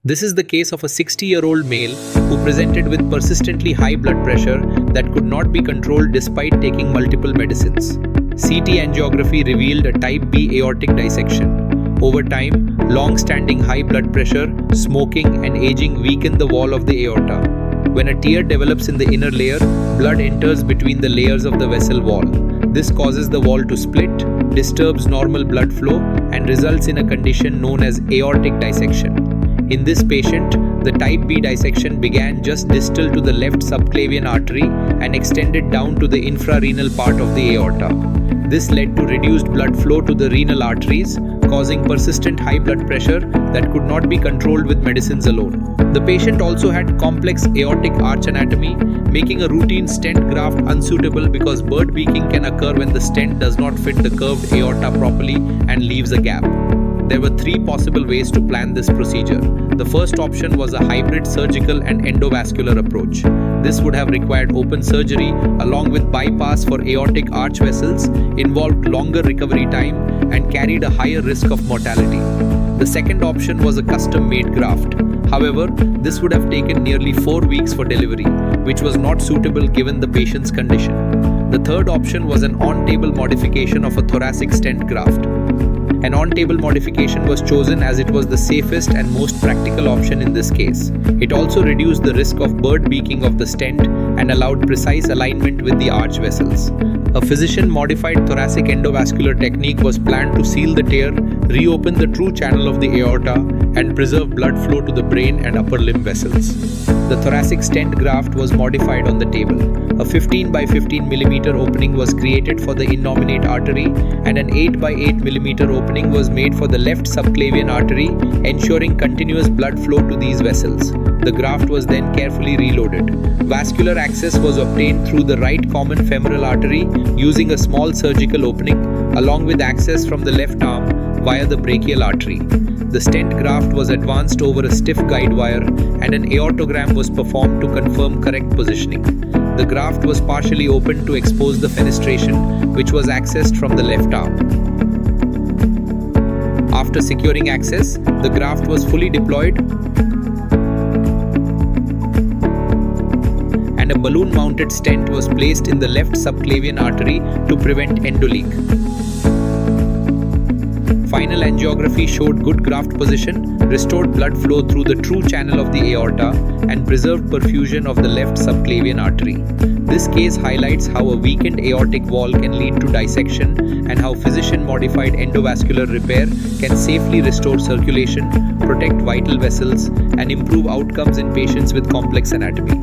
This is the case of a 60-year-old male who presented with persistently high blood pressure that could not be controlled despite taking multiple medicines. CT angiography revealed a type B aortic dissection. Over time, long-standing high blood pressure, smoking, and aging weaken the wall of the aorta. When a tear develops in the inner layer, blood enters between the layers of the vessel wall. This causes the wall to split, disturbs normal blood flow, and results in a condition known as aortic dissection. In this patient, the type B dissection began just distal to the left subclavian artery and extended down to the infrarenal part of the aorta. This led to reduced blood flow to the renal arteries, causing persistent high blood pressure that could not be controlled with medicines alone. The patient also had complex aortic arch anatomy, making a routine stent graft unsuitable because bird beaking can occur when the stent does not fit the curved aorta properly and leaves a gap. There were three possible ways to plan this procedure. The first option was a hybrid surgical and endovascular approach. This would have required open surgery along with bypass for aortic arch vessels, involved longer recovery time, and carried a higher risk of mortality. The second option was a custom-made graft. However, this would have taken nearly 4 weeks for delivery, which was not suitable given the patient's condition. The third option was an on-table modification of a thoracic stent graft. An on-table modification was chosen as it was the safest and most practical option in this case. It also reduced the risk of bird beaking of the stent and allowed precise alignment with the arch vessels. A physician-modified thoracic endovascular technique was planned to seal the tear, reopen the true channel of the aorta, and preserve blood flow to the brain and upper limb vessels. The thoracic stent graft was modified on the table. A 15 by 15 mm opening was created for the innominate artery, and an 8 by 8 mm opening was made for the left subclavian artery, ensuring continuous blood flow to these vessels. The graft was then carefully reloaded. Vascular access was obtained through the right common femoral artery using a small surgical opening, along with access from the left arm via the brachial artery. The stent graft was advanced over a stiff guide wire, and an aortogram was performed to confirm correct positioning. The graft was partially opened to expose the fenestration, which was accessed from the left arm. After securing access, the graft was fully deployed, and a balloon-mounted stent was placed in the left subclavian artery to prevent endoleak. Final angiography showed good graft position, restored blood flow through the true channel of the aorta, and preserved perfusion of the left subclavian artery. This case highlights how a weakened aortic wall can lead to dissection and how physician-modified endovascular repair can safely restore circulation, protect vital vessels, and improve outcomes in patients with complex anatomy.